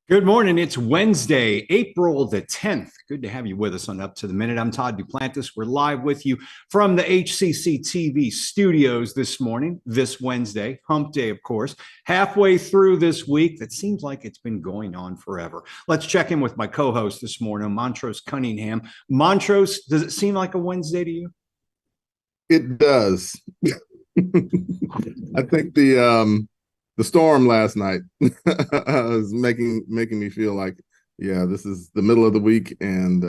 Good morning. It's Wednesday, April the 10th. Good to have you with us on Up to the Minute. I'm Todd Duplantis. We're live with you from the HCCTV studios this morning, this Wednesday, hump day, of course, halfway through this week that seems like it's been going on forever. Let's check in with my co-host this morning, Montrose Cunningham. Montrose, does it seem like a Wednesday to you? It does. I think the storm last night is making me feel like, yeah, this is the middle of the week, and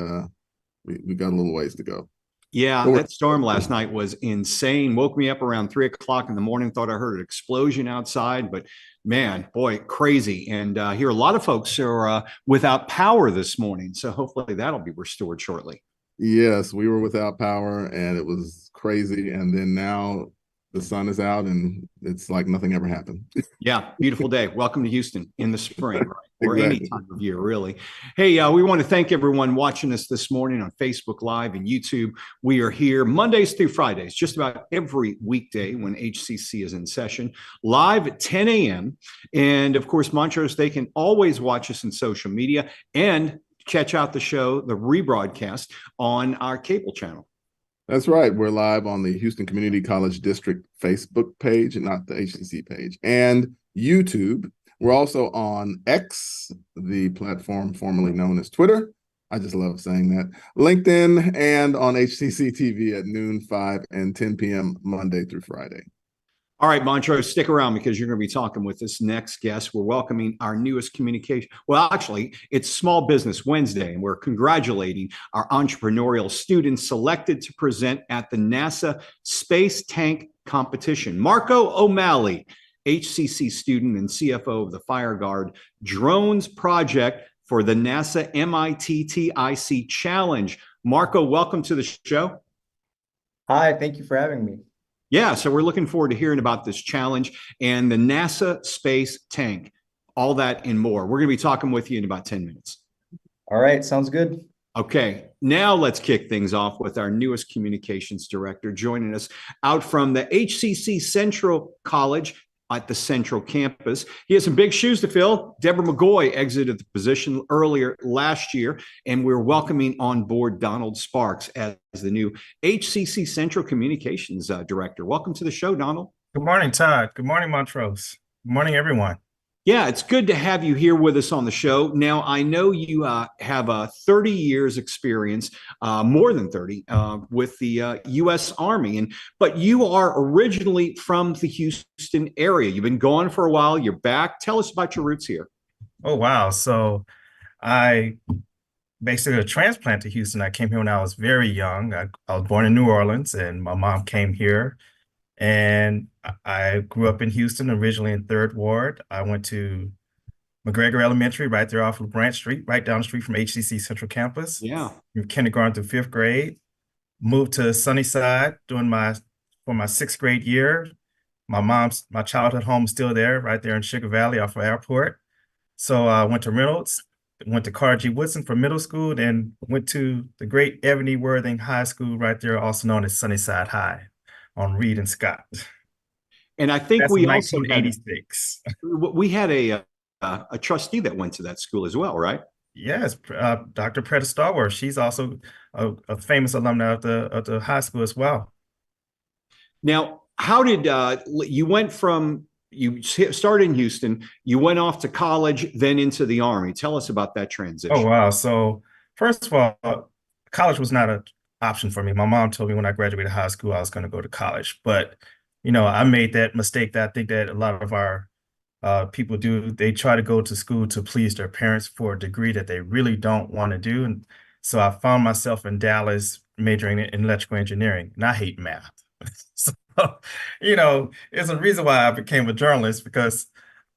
we got a little ways to go. Yeah, that storm last night was insane. Woke me up around 3 o'clock in the morning. Thought I heard an explosion outside, but man, boy, crazy. And here, a lot of folks are without power this morning. So hopefully that'll be restored shortly. Yes, we were without power, and it was crazy. And then now the sun is out, and it's like nothing ever happened. Yeah, beautiful day. Welcome to Houston in the spring, right? Or Exactly. any time of year, really. Hey, we want to thank everyone watching us this morning on Facebook Live and YouTube. We are here Mondays through Fridays, just about every weekday when HCC is in session, live at 10 a.m. And of course, Montrose, they can always watch us in social media and catch out the show, the rebroadcast on our cable channel. That's right. We're live on the Houston Community College District Facebook page, and not the HCC page, and YouTube. We're also on X, the platform formerly known as Twitter. I just love saying that. LinkedIn, and on HCC TV at noon, 5, and 10 p.m. Monday through Friday. All right, Montrose, stick around because you're going to be talking with this next guest. We're welcoming our newest communication. Well, actually, it's Small Business Wednesday, and we're congratulating our entrepreneurial students selected to present at the NASA Space Tank Competition. Marco O'Malley, HCC student and CFO of the FireGuard Drones project for the NASA MITTIC Challenge. Marco, welcome to the show. Hi, thank you for having me. Yeah, so we're looking forward to hearing about this challenge and the NASA space tank, all that and more. We're going to be talking with you in about 10 minutes. All right, sounds good. Okay, now let's kick things off with our newest communications director joining us out from the HCC Central College at the Central Campus. He has some big shoes to fill. Deborah McGoy exited the position earlier last year, and we're welcoming on board Donald Sparks as the new HCC Central Communications Director. Welcome to the show, Donald. Good morning, Todd. Good morning, Montrose. Good morning, everyone. Yeah, it's good to have you here with us on the show. Now, I know you have 30 years experience, more than 30, with the U.S. Army, but you are originally from the Houston area. You've been gone for a while. You're back. Tell us about your roots here. Oh, wow. So I basically a transplant to Houston. I came here when I was very young. I was born in New Orleans, and my mom came here. And I grew up in Houston, originally in 3rd Ward. I went to McGregor Elementary right there off of Branch Street, right down the street from HCC Central Campus. Yeah. From kindergarten through 5th grade. Moved to Sunnyside for my 6th grade year. My childhood home is still there, right there in Sugar Valley off of Airport. So I went to Reynolds, went to Carter G. Woodson for middle school, then went to the great Ebony Worthing High School right there, also known as Sunnyside High, on Reed and Scott. And I think That's we 1986. We had a trustee that went to that school as well, right? Yes, Dr. Preta Starworth. She's also a famous alumni of the high school as well. Now, how did you started in Houston, you went off to college, then into the Army. Tell us about that transition. Oh, wow. So first of all, college was not an option for me. My mom told me when I graduated high school, I was going to go to college. But, I made that mistake that I think that a lot of our people do. They try to go to school to please their parents for a degree that they really don't want to do. And so I found myself in Dallas majoring in electrical engineering, and I hate math. So, it's a reason why I became a journalist, because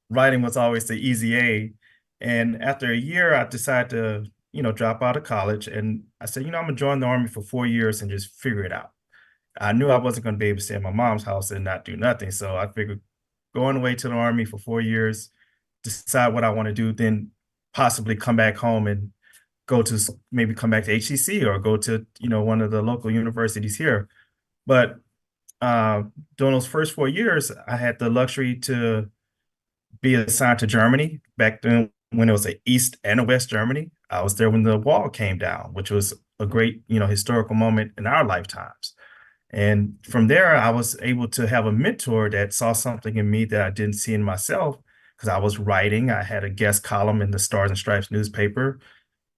writing was always the easy A. And after a year, I decided to, drop out of college. And I said, I'm going to join the Army for 4 years and just figure it out. I knew I wasn't going to be able to stay at my mom's house and not do nothing. So I figured going away to the Army for 4 years, decide what I want to do, then possibly come back home and maybe come back to HCC or go to, one of the local universities here. But during those first 4 years, I had the luxury to be assigned to Germany back then when it was a East and a West Germany. I was there when the wall came down, which was a great, historical moment in our lifetimes. And from there, I was able to have a mentor that saw something in me that I didn't see in myself because I was writing. I had a guest column in the Stars and Stripes newspaper.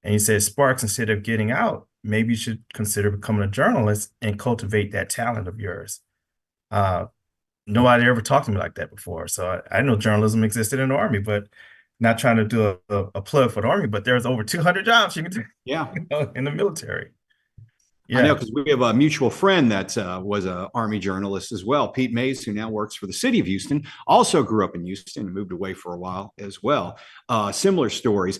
And he said, Sparks, instead of getting out, maybe you should consider becoming a journalist and cultivate that talent of yours. Nobody ever talked to me like that before. So I know journalism existed in the Army, but not trying to do a plug for the Army, but there's over 200 jobs you can do Yeah. in the military. I know, because we have a mutual friend that was an Army journalist as well, Pete Mays, who now works for the city of Houston, also grew up in Houston and moved away for a while as well. Similar stories.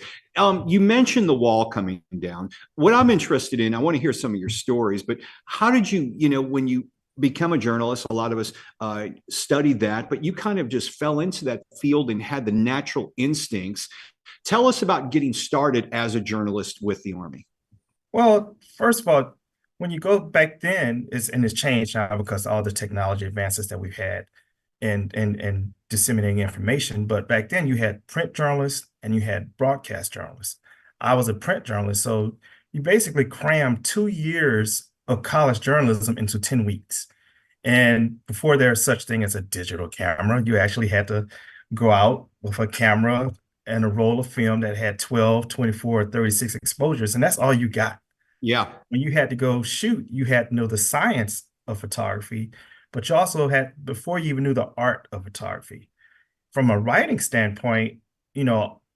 You mentioned the wall coming down. What I'm interested in, I want to hear some of your stories, but how did you, when you become a journalist, a lot of us studied that, but you kind of just fell into that field and had the natural instincts. Tell us about getting started as a journalist with the Army. Well, first of all, when you go back then, it's changed now because of all the technology advances that we've had and disseminating information. But back then you had print journalists and you had broadcast journalists. I was a print journalist. So you basically crammed 2 years of college journalism into 10 weeks. And before there's such thing as a digital camera, you actually had to go out with a camera and a roll of film that had 12, 24, 36 exposures. And that's all you got. Yeah. When you had to go shoot, you had to know the science of photography, but you also had, before you even knew the art of photography. From a writing standpoint,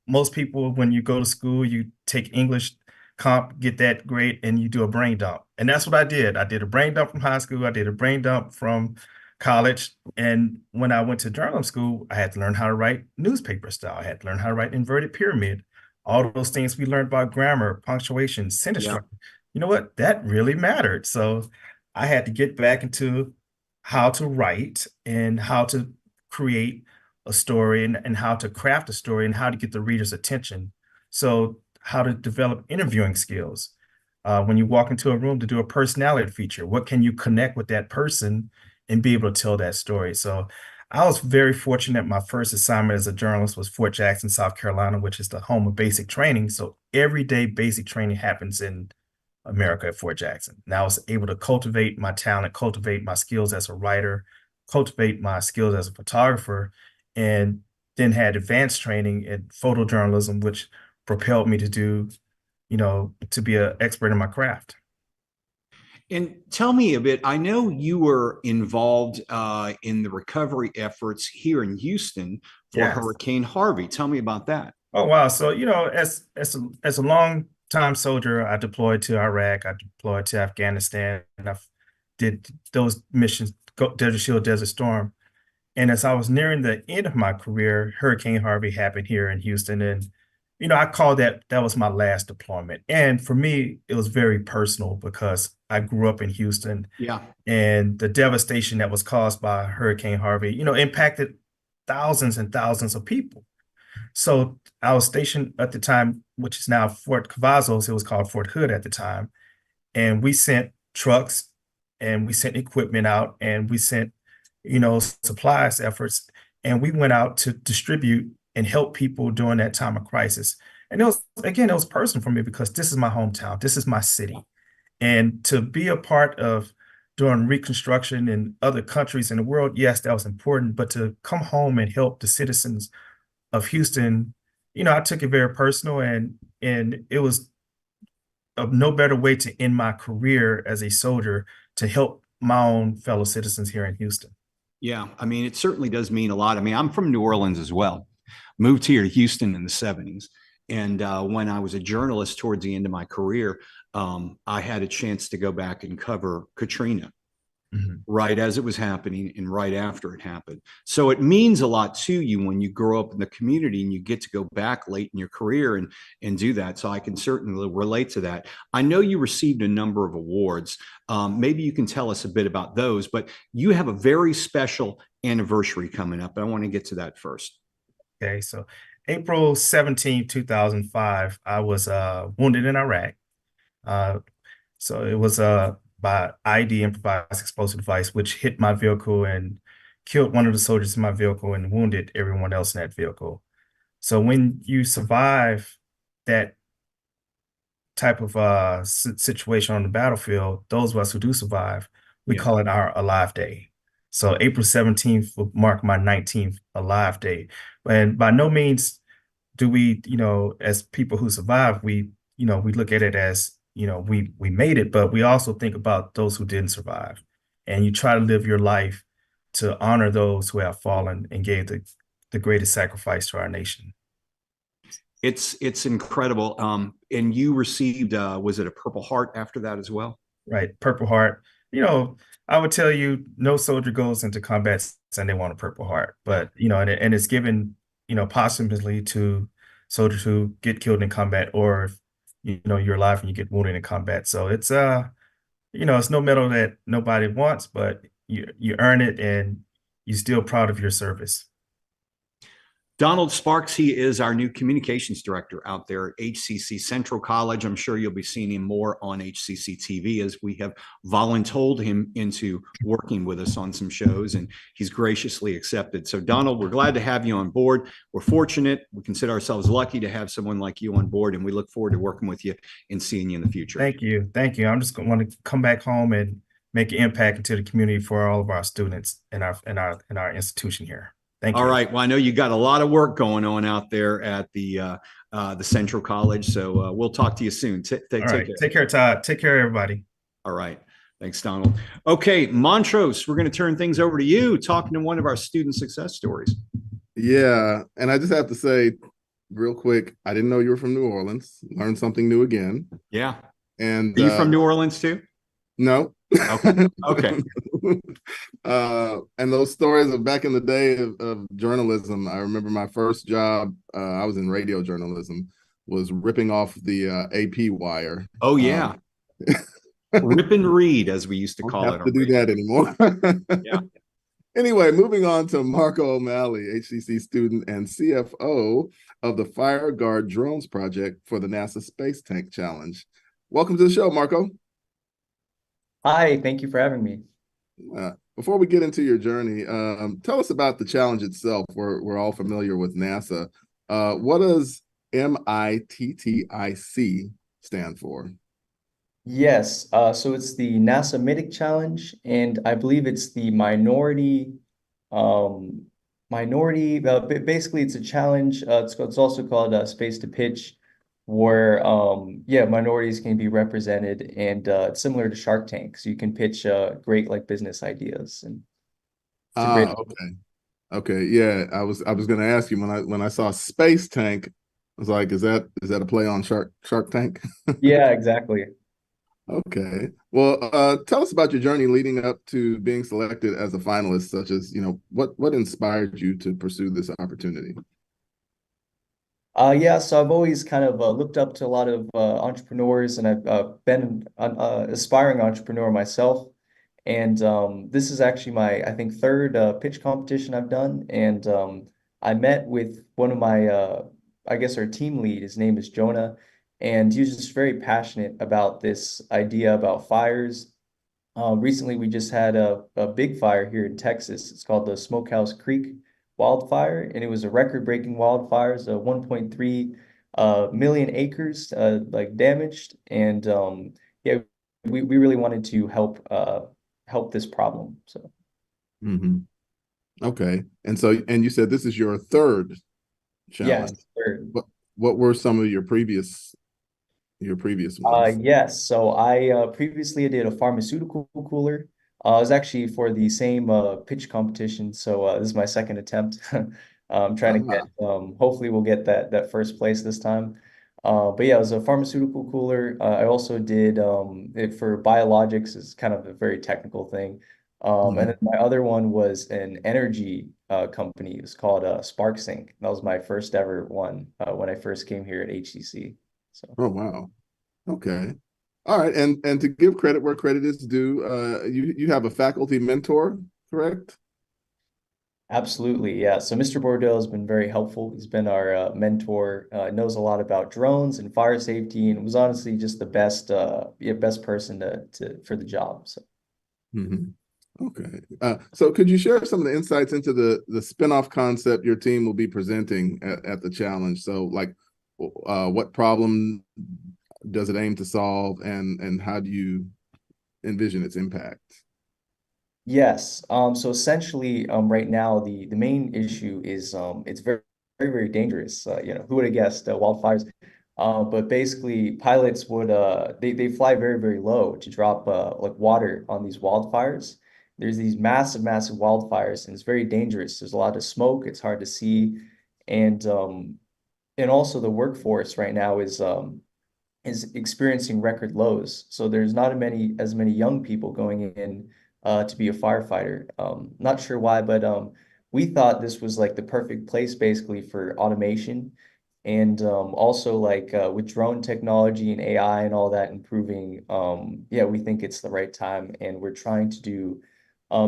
most people, when you go to school, you take English comp, get that grade, and you do a brain dump. And that's what I did. I did a brain dump from high school. I did a brain dump from college. And when I went to journalism school, I had to learn how to write newspaper style. I had to learn how to write inverted pyramid. All those things we learned about grammar, punctuation, sentence structure. You know what? That really mattered. So I had to get back into how to write and how to create a story and how to craft a story and how to get the reader's attention. So how to develop interviewing skills. When you walk into a room to do a personality feature, what can you connect with that person and be able to tell that story? So I was very fortunate. My first assignment as a journalist was Fort Jackson, South Carolina, which is the home of basic training. So everyday basic training happens in America at Fort Jackson. And I was able to cultivate my talent, cultivate my skills as a writer, cultivate my skills as a photographer, and then had advanced training in photojournalism, which propelled me to do, to be an expert in my craft. And tell me a bit, I know you were involved in the recovery efforts here in Houston for Hurricane Harvey. Tell me about that. Oh, wow. So, as a long-time soldier, I deployed to Iraq, I deployed to Afghanistan, and I did those missions, Desert Shield, Desert Storm. And as I was nearing the end of my career, Hurricane Harvey happened here in Houston. And, I called that was my last deployment. And for me, it was very personal because I grew up in Houston. Yeah. And the devastation that was caused by Hurricane Harvey, impacted thousands and thousands of people. So I was stationed at the time, which is now Fort Cavazos. It was called Fort Hood at the time. And we sent trucks and we sent equipment out and we sent, supplies efforts. And we went out to distribute and help people during that time of crisis. And it was personal for me because this is my hometown. This is my city. And to be a part of doing reconstruction in other countries in the world, yes, that was important. But to come home and help the citizens of Houston, I took it very personal, and it was no better way to end my career as a soldier to help my own fellow citizens here in Houston. Yeah, I mean, it certainly does mean a lot. I mean, I'm from New Orleans as well. Moved here to Houston in the 70s. And when I was a journalist towards the end of my career, I had a chance to go back and cover Katrina right as it was happening and right after it happened. So it means a lot to you when you grow up in the community and you get to go back late in your career and do that. So I can certainly relate to that. I know you received a number of awards. Maybe you can tell us a bit about those, but you have a very special anniversary coming up. I want to get to that first. Okay, so April 17, 2005, I was wounded in Iraq. So it was by ID, improvised explosive device, which hit my vehicle and killed one of the soldiers in my vehicle and wounded everyone else in that vehicle. So when you survive that type of situation on the battlefield, those of us who do survive, we Yeah. call it our Alive Day. So April 17th will mark my 19th Alive Day. And by no means do we, as people who survive, we look at it as, we made it, but we also think about those who didn't survive. And you try to live your life to honor those who have fallen and gave the greatest sacrifice to our nation. It's incredible. And you received, was it a Purple Heart after that as well? Right. Purple Heart. I would tell you no soldier goes into combat and they want a Purple Heart, but, and it's given, posthumously to soldiers who get killed in combat, or if, you're alive and you get wounded in combat. So it's, it's no medal that nobody wants, but you earn it and you're still proud of your service. Donald Sparks, he is our new communications director out there at HCC Central College. I'm sure you'll be seeing him more on HCCTV as we have voluntold him into working with us on some shows, and he's graciously accepted. So Donald, we're glad to have you on board. We're fortunate. We consider ourselves lucky to have someone like you on board, and we look forward to working with you and seeing you in the future. Thank you. Thank you. I'm just going to want to come back home and make an impact into the community for all of our students in our institution here. Thank you. All right. Well, I know you got a lot of work going on out there at the Central College. So we'll talk to you soon. Take care. Take care, Todd. Take care, everybody. All right. Thanks, Donald. Okay, Montrose, we're going to turn things over to you, talking to one of our student success stories. Yeah. And I just have to say real quick, I didn't know you were from New Orleans. Learned something new again. Yeah. And are you from New Orleans too? No. Okay. Okay. And those stories of back in the day of journalism, I remember my first job, I was in radio journalism, was ripping off the AP wire. Oh, yeah. Rip and read, as we used to call it. Don't have to do that anymore. Yeah. Anyway, moving on to Marco O'Malley, HCC student and CFO of the FireGuard Drones project for the NASA Space Tank Challenge. Welcome to the show, Marco. Hi, thank you for having me. Before we get into your journey, tell us about the challenge itself. We're all familiar with NASA. What does MITTIC stand for? Yes, so it's the NASA MITTIC challenge, and I believe it's the basically it's a challenge. It's also called Space to Pitch, where minorities can be represented, and it's similar to Shark Tank, so you can pitch great business ideas. And okay, yeah. I was going to ask you when I saw Space Tank, I was like, is that a play on Shark Tank? Yeah, exactly. Okay. Well, tell us about your journey leading up to being selected as a finalist, such as, what inspired you to pursue this opportunity? Yeah, so I've always kind of looked up to a lot of entrepreneurs, and I've been an aspiring entrepreneur myself. And this is actually my, I think, third pitch competition I've done. And I met with one of my, I guess our team lead, his name is Jonah, and he was just very passionate about this idea about fires. Recently, we just had a big fire here in Texas. It's called the Smokehouse Creek wildfire, and it was a record-breaking wildfire. So 1.3 million acres damaged, and yeah, we really wanted to help this problem. So okay, and you said this is your third challenge. Yes, third. What were some of your previous ones? Yes, so I previously did a pharmaceutical cooler. It was actually for the same pitch competition, so this is my second attempt. I'm trying to get, hopefully we'll get that first place this time. But yeah, it was a pharmaceutical cooler. I also did it for biologics. It's kind of a very technical thing. And then my other one was an energy company. It was called SparkSync. That was my first ever one when I first came here at HCC. So. Oh, wow. Okay. All right. And to give credit where credit is due, you have a faculty mentor, correct? Absolutely. Yeah. So Mr. Bordeaux has been very helpful. He's been our mentor, knows a lot about drones and fire safety, and was honestly just the best person for the job. So. Okay. So could you share some of the insights into the spinoff concept your team will be presenting at the challenge? So like, what problem does it aim to solve, and how do you envision its impact? Yes. So essentially, right now the main issue is it's very dangerous. Who would have guessed wildfires? But basically, pilots would they fly very low to drop like water on these wildfires. There's these massive wildfires, and it's very dangerous. There's a lot of smoke. It's hard to see, and also the workforce right now is experiencing record lows. So there's not as many young people going in to be a firefighter. Not sure why, but we thought this was like the perfect place basically for automation. And also like with drone technology and AI and all that improving, yeah, we think it's the right time. And we're trying to do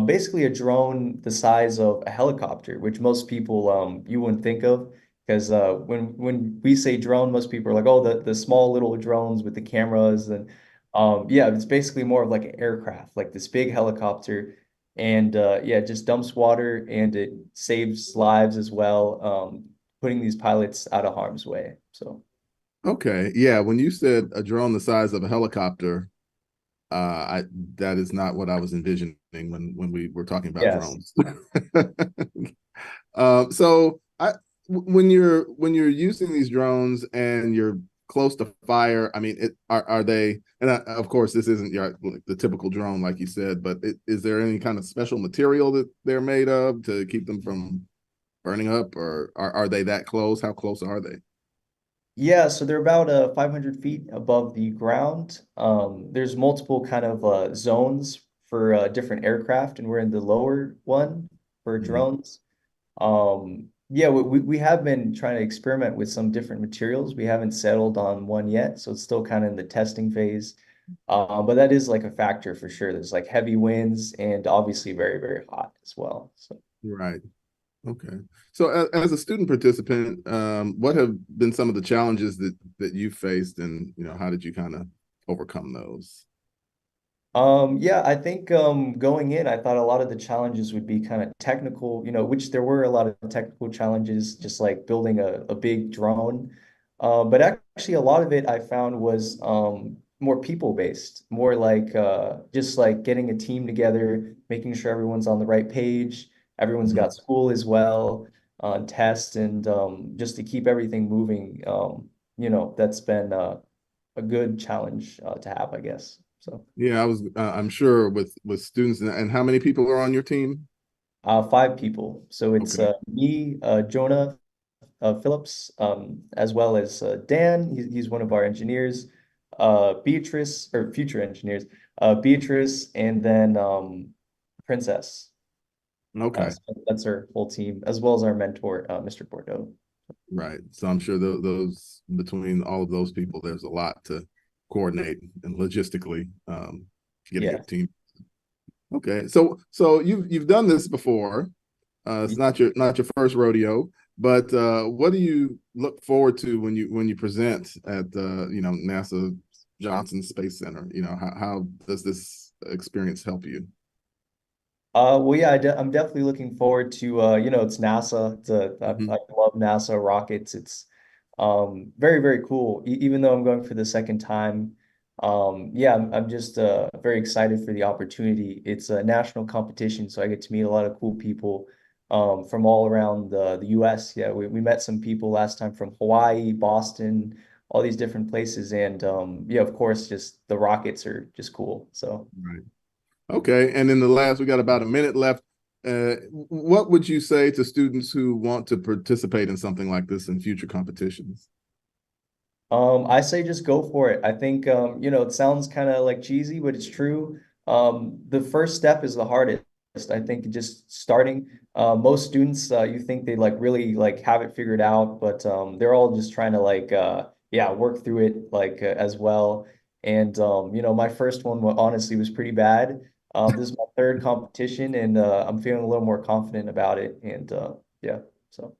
basically a drone the size of a helicopter, which most people you wouldn't think of. Because when we say drone, most people are like, oh, the small little drones with the cameras. And yeah, it's basically more of like an aircraft, like this big helicopter. And yeah, it just dumps water and it saves lives as well, putting these pilots out of harm's way. So Okay. Yeah. When you said a drone the size of a helicopter, I that is not what I was envisioning when we were talking about yes. drones. So when you're using these drones and you're close to fire, I mean, are they? And of course, this isn't the typical drone, like you said, but is there any kind of special material that they're made of to keep them from burning up, or are they that close? How close are they? Yeah, so they're about 500 feet above the ground. There's multiple kind of zones for different aircraft, and we're in the lower one for Mhm. drones. Yeah, we have been trying to experiment with some different materials. We haven't settled on one yet, so it's still kind of in the testing phase. But that is like a factor for sure. There's like heavy winds and obviously very hot as well. So. Right. Okay. So as a student participant, what have been some of the challenges that you faced, and how did you kind of overcome those? Yeah, I think going in, I thought a lot of the challenges would be kind of technical, which there were a lot of technical challenges, just like building a big drone. But actually, a lot of it I found was more people-based, more like just like getting a team together, making sure everyone's on the right page, everyone's Mhm. got school as well, tests, and just to keep everything moving. That's been a good challenge to have, I guess. So. Yeah, I'm sure with students, and how many people are on your team? Five people. So it's Okay. me, Jonah Phillips, as well as Dan. He's one of our engineers. Beatrice, or future engineers. Beatrice, and then Princess. Okay. So that's our whole team, as well as our mentor, Mr. Bordeaux. Right. So I'm sure those between all of those people, there's a lot to coordinate and logistically getting a Yeah. team. Okay. So you've done this before. It's not your first rodeo, but what do you look forward to when you present at NASA Johnson Space Center? How does this experience help you? Well, yeah, I'm definitely looking forward to, it's NASA. I Mhm. love NASA rockets. It's very cool. Even though I'm going for the second time, yeah, I'm just very excited for the opportunity. It's a national competition, so I get to meet a lot of cool people from all around the U.S. Yeah, we met some people last time from Hawaii, Boston, all these different places, and yeah, of course, just the rockets are just cool. So. Right. Okay. And in the last, we got about a minute left. What would you say to students who want to participate in something like this in future competitions? I say just go for it. I think it sounds kind of like cheesy, but it's true. The first step is the hardest. I think just starting. Most students, you think they like really like have it figured out, but they're all just trying to like yeah, work through it like as well. And my first one honestly was pretty bad. This is my third competition, and I'm feeling a little more confident about it. And yeah, so.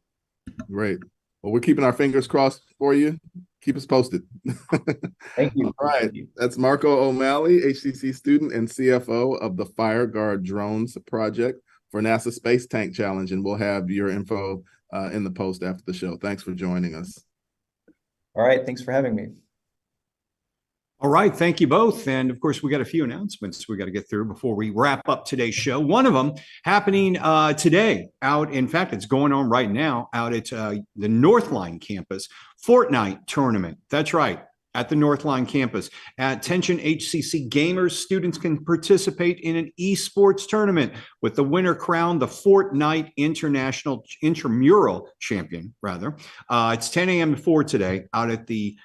Great. Well, we're keeping our fingers crossed for you. Keep us posted. Thank you. All right. That's Marco O'Malley, HCC student and CFO of the FireGuard Drones project for NASA Space Tank Challenge. And we'll have your info in the post after the show. Thanks for joining us. All right. Thanks for having me. All right. Thank you both. And of course, we got a few announcements we got to get through before we wrap up today's show. One of them happening today out. In fact, it's going on right now out at the Northline campus, Fortnite tournament. That's right. At the Northline campus. Attention HCC gamers, students can participate in an esports tournament with the winner crowned the Fortnite International Intramural Champion, rather. It's 10 a.m. to 4 today out at the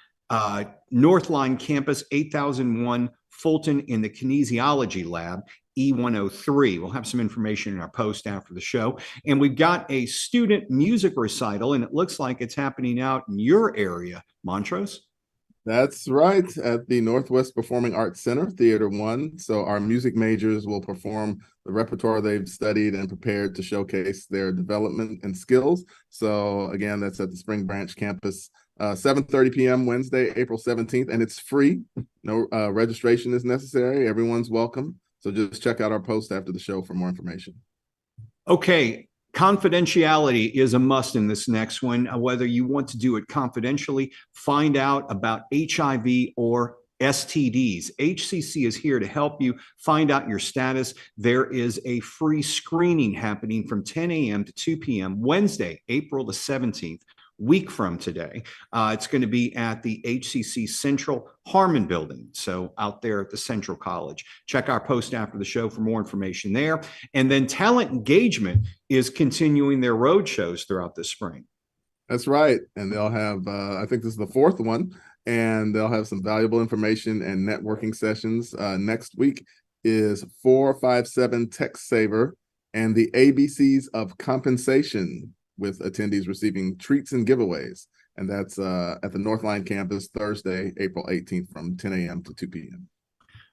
Northline campus, 8001 Fulton in the Kinesiology Lab, E103. We'll have some information in our post after the show. And we've got a student music recital, and it looks like it's happening out in your area, Montrose. That's right, at the Northwest Performing Arts Center, Theater 1. So our music majors will perform the repertoire they've studied and prepared to showcase their development and skills. So again, that's at the Spring Branch campus, 7:30 p.m. Wednesday, April 17th, and it's free. No registration is necessary. Everyone's welcome. So just check out our post after the show for more information. Okay. Confidentiality is a must in this next one. Whether you want to do it confidentially, find out about HIV or STDs. HCC is here to help you find out your status. There is a free screening happening from 10 a.m. to 2 p.m. Wednesday, April the 17th. Week from today. It's going to be at the HCC Central Harmon building. So out there at the Central College. Check our post after the show for more information there. And then Talent Engagement is continuing their road shows throughout the spring. That's right. And they'll have, I think this is the fourth one, and they'll have some valuable information and networking sessions. Next week is 457 Tech Saver and the ABCs of Compensation, with attendees receiving treats and giveaways. And that's at the Northline campus Thursday, April 18th from 10 a.m. to 2 p.m.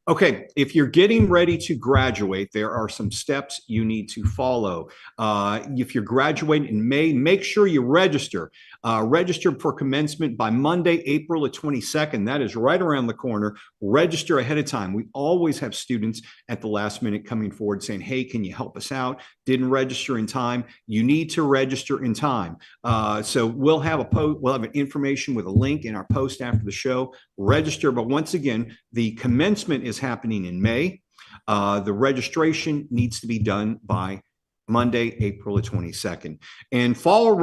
Okay, if you're getting ready to graduate, there are some steps you need to follow. If you're graduating in May, make sure you register. Register for commencement by Monday, April the 22nd. That is right around the corner. Register ahead of time. We always have students at the last minute coming forward saying, hey, can you help us out? Didn't register in time. You need to register in time. So we'll have an information with a link in our post after the show. Register, but once again, the commencement is happening in May. The registration needs to be done by Monday, April the 22nd. And fall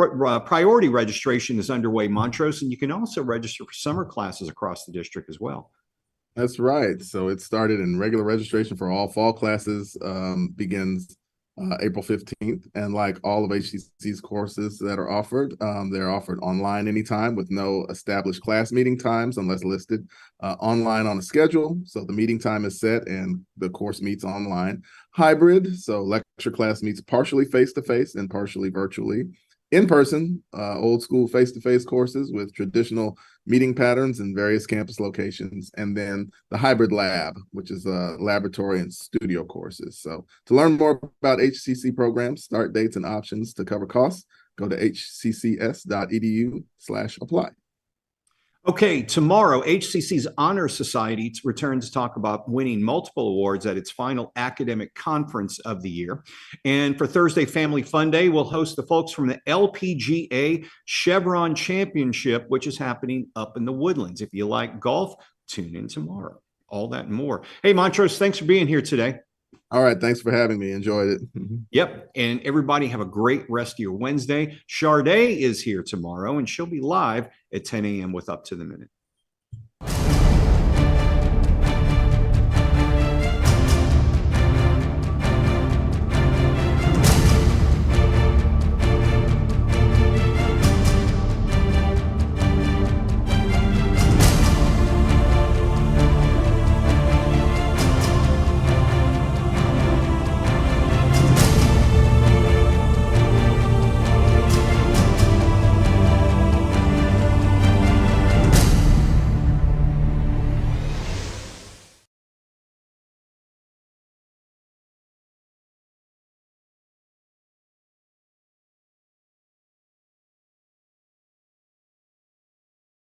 priority registration is underway, Montrose, and you can also register for summer classes across the district as well. That's right. So it started, in regular registration for all fall classes begins April 15th. And like all of HCC's courses that are offered, they're offered online anytime with no established class meeting times unless listed online on a schedule. So the meeting time is set and the course meets online. Hybrid, so lecture class meets partially face-to-face and partially virtually. In person, old school face-to-face courses with traditional meeting patterns in various campus locations, and then the hybrid lab, which is laboratory and studio courses. So to learn more about HCC programs, start dates, and options to cover costs, go to hccs.edu/apply. Okay, tomorrow, HCC's Honor Society returns to talk about winning multiple awards at its final academic conference of the year. And for Thursday Family Fun Day, we'll host the folks from the LPGA Chevron Championship, which is happening up in the Woodlands. If you like golf, tune in tomorrow. All that and more. Hey, Montrose, thanks for being here today. All right, thanks for having me. Enjoyed it. Yep, and everybody have a great rest of your Wednesday. Sade is here tomorrow, and she'll be live at 10 a.m. with Up to the Minute.